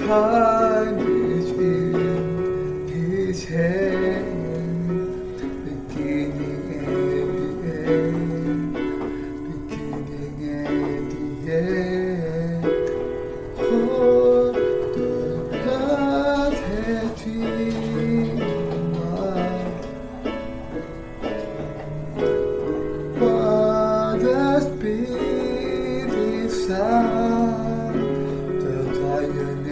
Time is in His hand, beginning and the end, beginning and the end. Oh, the God has dreamed what the Spirit sound, the Lion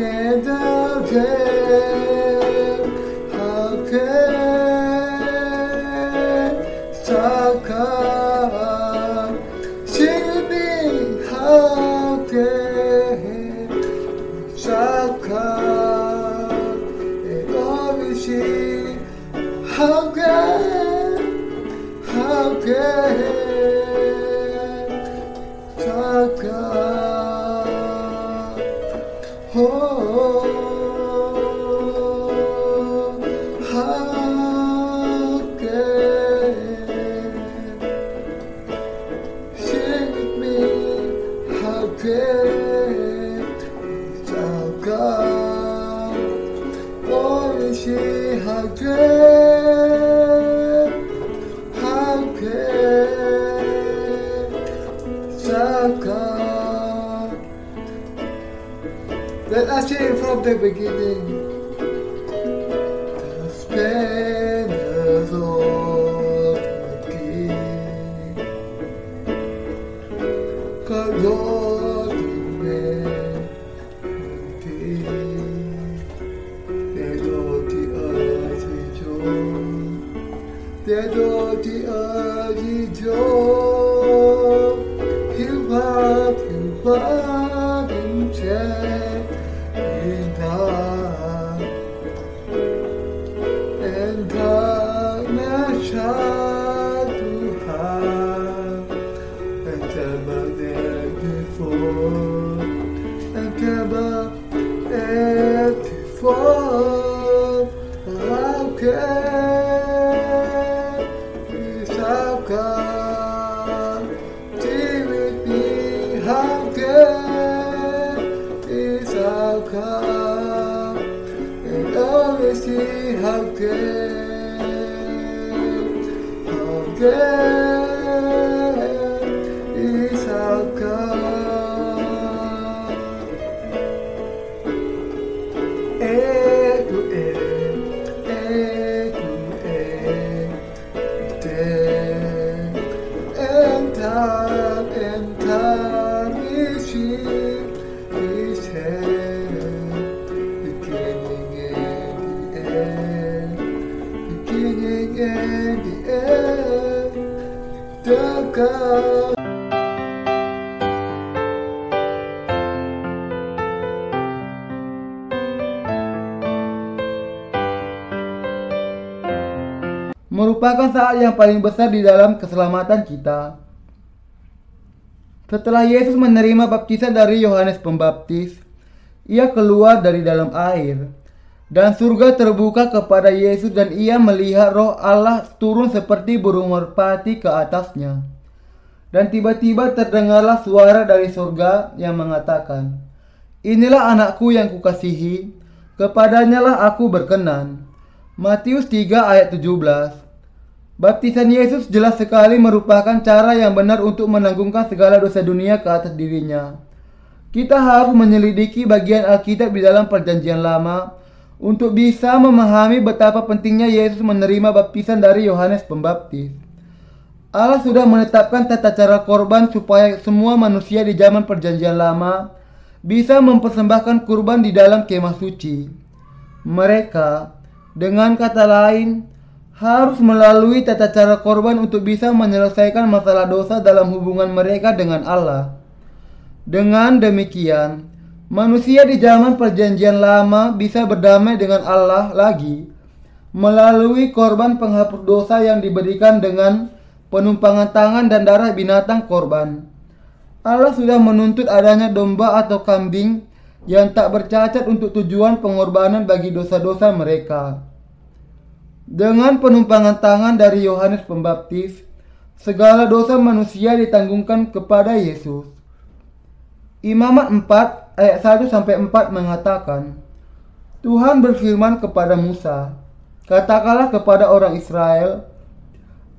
and the dead, how can Saka see me? How can Saka and always see? How can Saka? Oh, how can sing with me? How can Saka? Oh, see how can Saka? Let us sing from the beginning. The splendors of the King, God Lord Almighty, let all the earth rejoice, let all the earth rejoice. He'll up and check in God, and darkness shall to have, and ever there before, and ever there before. How can this God be with me? How can this God and always see? How can this God? And time is here, His hand, beginning and the end, beginning and the end, the God. Merupakan saat yang paling besar di dalam keselamatan kita. Setelah Yesus menerima baptisan dari Yohanes Pembaptis, ia keluar dari dalam air, dan surga terbuka kepada Yesus dan ia melihat Roh Allah turun seperti burung merpati ke atasnya. Dan tiba-tiba terdengarlah suara dari surga yang mengatakan, "Inilah anakku yang kukasihi, kepadanya lah aku berkenan." Matius 3 ayat 17. Baptisan Yesus jelas sekali merupakan cara yang benar untuk menanggungkan segala dosa dunia ke atas dirinya. Kita harus menyelidiki bagian Alkitab di dalam Perjanjian Lama untuk bisa memahami betapa pentingnya Yesus menerima baptisan dari Yohanes Pembaptis. Allah sudah menetapkan tata cara korban supaya semua manusia di zaman Perjanjian Lama bisa mempersembahkan kurban di dalam kemah suci. Mereka, dengan kata lain, harus melalui tata cara korban untuk bisa menyelesaikan masalah dosa dalam hubungan mereka dengan Allah. Dengan demikian, manusia di zaman Perjanjian Lama bisa berdamai dengan Allah lagi melalui korban penghapus dosa yang diberikan dengan penumpangan tangan dan darah binatang korban. Allah sudah menuntut adanya domba atau kambing yang tak bercacat untuk tujuan pengorbanan bagi dosa-dosa mereka. Dengan penumpangan tangan dari Yohanes Pembaptis, segala dosa manusia ditanggungkan kepada Yesus. Imamat 4 ayat 1-4 mengatakan, Tuhan berfirman kepada Musa, katakanlah kepada orang Israel,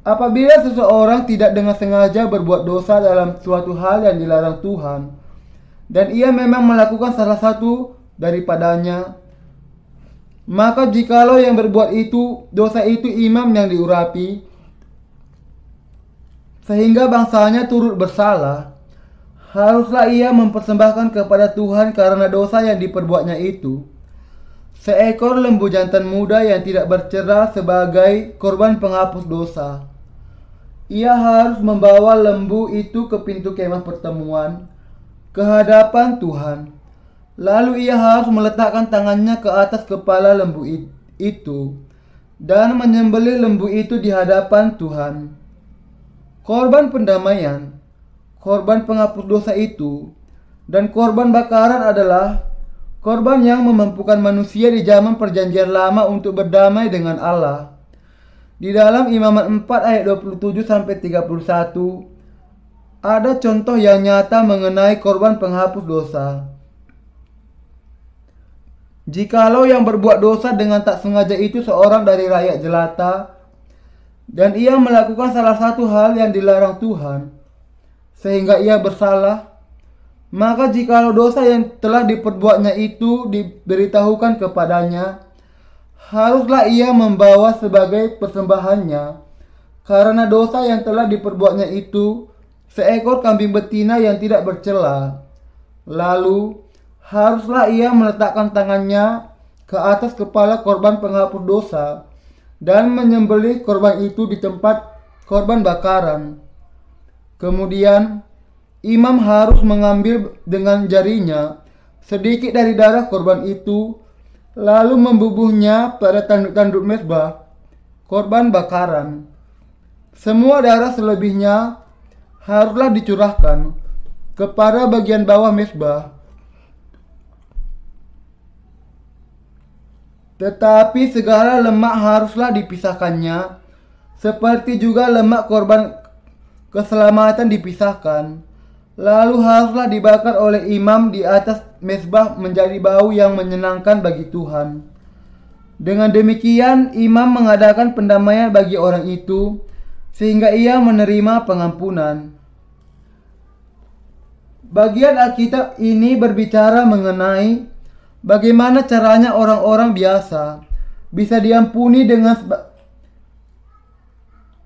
apabila seseorang tidak dengan sengaja berbuat dosa dalam suatu hal yang dilarang Tuhan, dan ia memang melakukan salah satu daripadanya, maka jikalau yang berbuat itu, dosa itu imam yang diurapi, sehingga bangsanya turut bersalah, haruslah ia mempersembahkan kepada Tuhan karena dosa yang diperbuatnya itu seekor lembu jantan muda yang tidak bercera sebagai korban penghapus dosa. Ia harus membawa lembu itu ke pintu kemah pertemuan ke hadapan Tuhan. Lalu ia harus meletakkan tangannya ke atas kepala lembu itu dan menyembelih lembu itu di hadapan Tuhan. Korban pendamaian, korban penghapus dosa itu, dan korban bakaran adalah korban yang memampukan manusia di zaman perjanjian lama untuk berdamai dengan Allah. Di dalam Imamat 4 ayat 27-31 ada contoh yang nyata mengenai korban penghapus dosa. Jikalau yang berbuat dosa dengan tak sengaja itu seorang dari rakyat jelata, dan ia melakukan salah satu hal yang dilarang Tuhan, sehingga ia bersalah, maka jikalau dosa yang telah diperbuatnya itu diberitahukan kepadanya, haruslah ia membawa sebagai persembahannya, karena dosa yang telah diperbuatnya itu seekor kambing betina yang tidak bercela. Lalu haruslah ia meletakkan tangannya ke atas kepala korban penghapus dosa dan menyembelih korban itu di tempat korban bakaran. Kemudian imam harus mengambil dengan jarinya sedikit dari darah korban itu, lalu membubuhnya pada tanduk-tanduk mezbah korban bakaran. Semua darah selebihnya haruslah dicurahkan kepada bagian bawah mezbah. Tetapi segala lemak haruslah dipisahkannya, seperti juga lemak korban keselamatan dipisahkan. Lalu haruslah dibakar oleh imam di atas mezbah menjadi bau yang menyenangkan bagi Tuhan. Dengan demikian imam mengadakan pendamaian bagi orang itu, sehingga ia menerima pengampunan. Bagian Alkitab ini berbicara mengenai bagaimana caranya orang-orang biasa bisa diampuni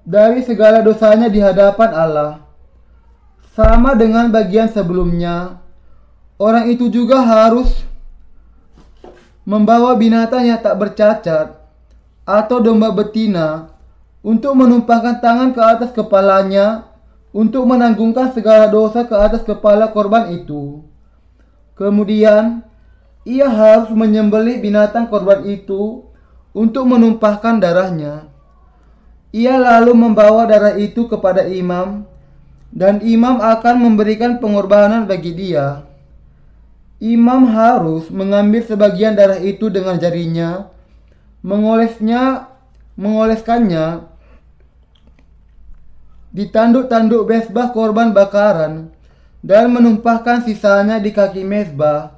dari segala dosanya di hadapan Allah. Sama dengan bagian sebelumnya, orang itu juga harus membawa binatang yang tak bercacat atau domba betina untuk menumpahkan tangan ke atas kepalanya untuk menanggungkan segala dosa ke atas kepala korban itu. Kemudian ia harus menyembelih binatang korban itu untuk menumpahkan darahnya. Ia lalu membawa darah itu kepada imam, dan imam akan memberikan pengorbanan bagi dia. Imam harus mengambil sebagian darah itu dengan jarinya, mengoleskannya di tanduk-tanduk mezbah korban bakaran dan menumpahkan sisanya di kaki mezbah.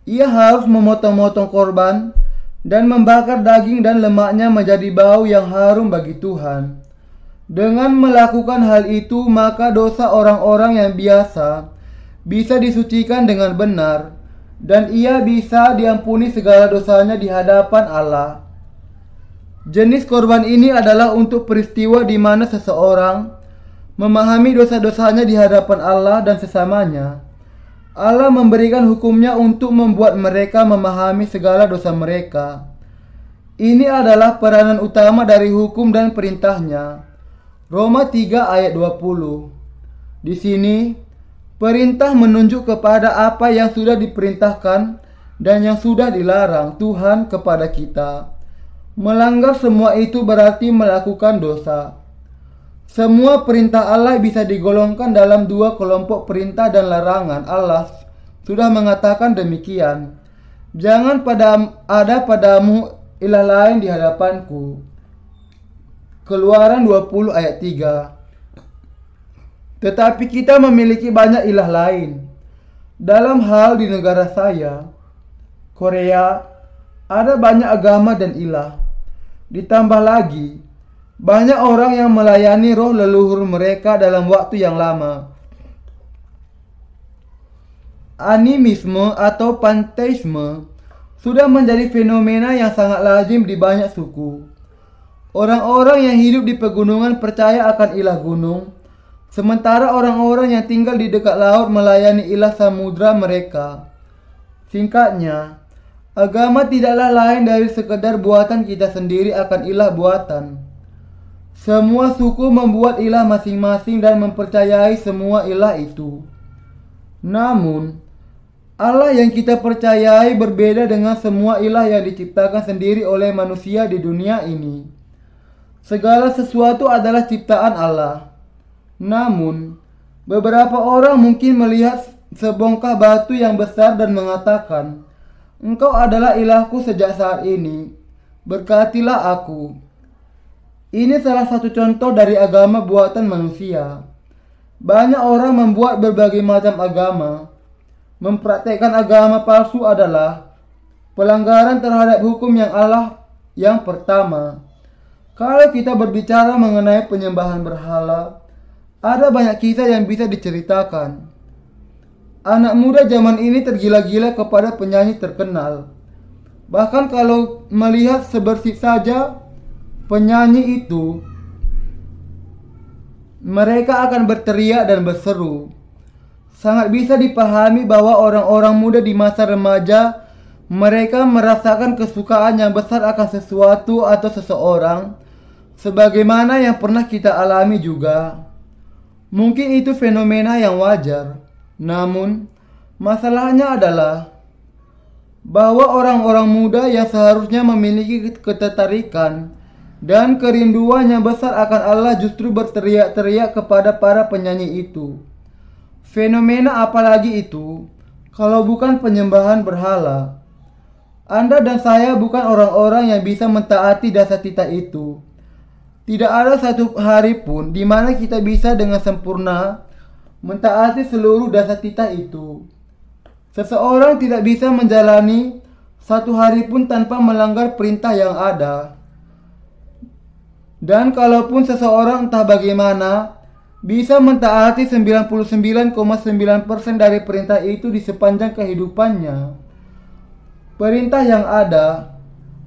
Ia harus memotong-motong korban dan membakar daging dan lemaknya menjadi bau yang harum bagi Tuhan. Dengan melakukan hal itu, maka dosa orang-orang yang biasa bisa disucikan dengan benar, dan ia bisa diampuni segala dosanya di hadapan Allah. Jenis korban ini adalah untuk peristiwa di mana seseorang memahami dosa-dosanya di hadapan Allah dan sesamanya. Allah memberikan hukumnya untuk membuat mereka memahami segala dosa mereka. Ini adalah peranan utama dari hukum dan perintahnya. Roma 3 ayat 20. Di sini, perintah menunjuk kepada apa yang sudah diperintahkan dan yang sudah dilarang Tuhan kepada kita. Melanggar semua itu berarti melakukan dosa. Semua perintah Allah bisa digolongkan dalam dua kelompok perintah dan larangan. Allah sudah mengatakan demikian. Jangan ada padamu ilah lain di hadapanku. Keluaran 20 ayat 3. Tetapi kita memiliki banyak ilah lain. Dalam hal di negara saya, Korea, ada banyak agama dan ilah. Ditambah lagi, banyak orang yang melayani roh leluhur mereka dalam waktu yang lama. Animisme atau panteisme sudah menjadi fenomena yang sangat lazim di banyak suku. Orang-orang yang hidup di pegunungan percaya akan ilah gunung, sementara orang-orang yang tinggal di dekat laut melayani ilah samudra mereka. Singkatnya, agama tidaklah lain dari sekedar buatan kita sendiri akan ilah buatan. Semua suku membuat ilah masing-masing dan mempercayai semua ilah itu. Namun, Allah yang kita percayai berbeda dengan semua ilah yang diciptakan sendiri oleh manusia di dunia ini. Segala sesuatu adalah ciptaan Allah. Namun, beberapa orang mungkin melihat sebongkah batu yang besar dan mengatakan, "Engkau adalah ilahku sejak saat ini, berkatilah aku." Ini salah satu contoh dari agama buatan manusia. Banyak orang membuat berbagai macam agama. Mempraktekkan agama palsu adalah pelanggaran terhadap hukum yang Allah yang pertama. Kalau kita berbicara mengenai penyembahan berhala, ada banyak kisah yang bisa diceritakan. Anak muda zaman ini tergila-gila kepada penyanyi terkenal. Bahkan kalau melihat sebersih saja penyanyi itu, mereka akan berteriak dan berseru. Sangat bisa dipahami bahwa orang-orang muda di masa remaja, mereka merasakan kesukaan yang besar akan sesuatu atau seseorang, sebagaimana yang pernah kita alami juga. Mungkin itu fenomena yang wajar. Namun, masalahnya adalah bahwa orang-orang muda yang seharusnya memiliki ketertarikan dan kerinduan yang besar akan Allah justru berteriak-teriak kepada para penyanyi itu. Fenomena apalagi itu, kalau bukan penyembahan berhala? Anda dan saya bukan orang-orang yang bisa mentaati dasar titah itu. Tidak ada satu hari pun di mana kita bisa dengan sempurna mentaati seluruh dasar titah itu. Seseorang tidak bisa menjalani satu hari pun tanpa melanggar perintah yang ada. Dan kalaupun seseorang entah bagaimana bisa mentaati 99,9% dari perintah itu di sepanjang kehidupannya. Perintah yang ada,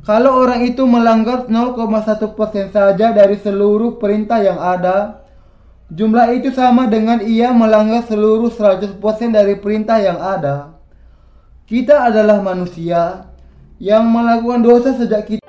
kalau orang itu melanggar 0,1% saja dari seluruh perintah yang ada, jumlah itu sama dengan ia melanggar seluruh 100% dari perintah yang ada. Kita adalah manusia yang melakukan dosa sejak kita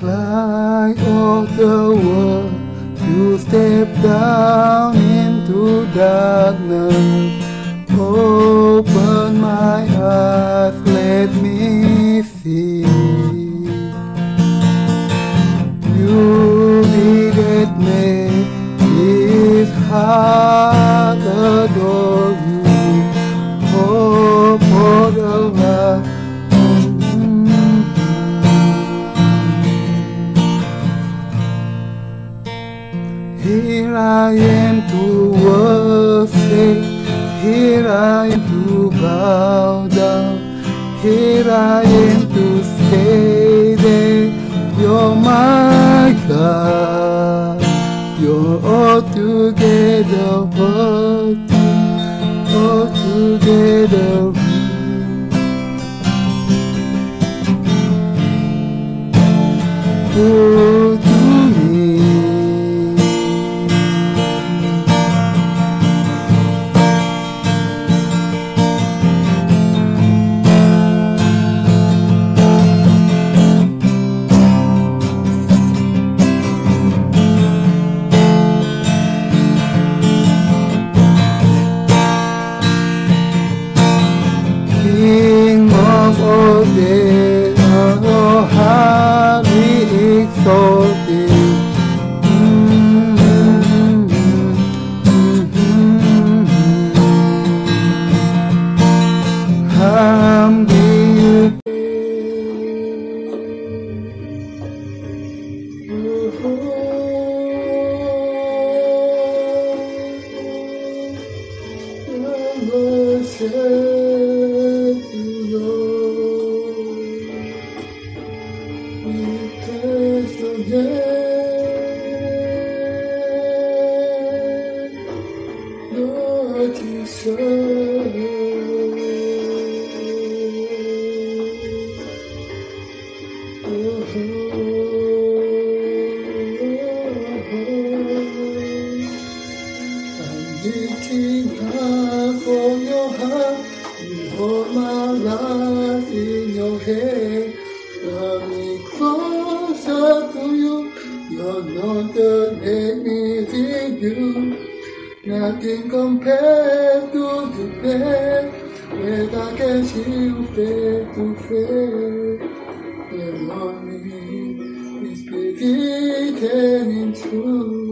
light of the world, you step down into darkness. Open my eyes, let me see. You beget me, his heart adore you. Hope for the life. Here I am to worship, here I am to bow down, here I am to say that you're my God. You're altogether worthy, altogether good to me. worship you, Lord. We praise your name, Lord Jesus. I'm reaching high for your heart. You hold my life in your hand. Draw me closer to you. You're not the name in you. Nothing compared to the best. Where I can see you face to face. The morning is beginning in truth.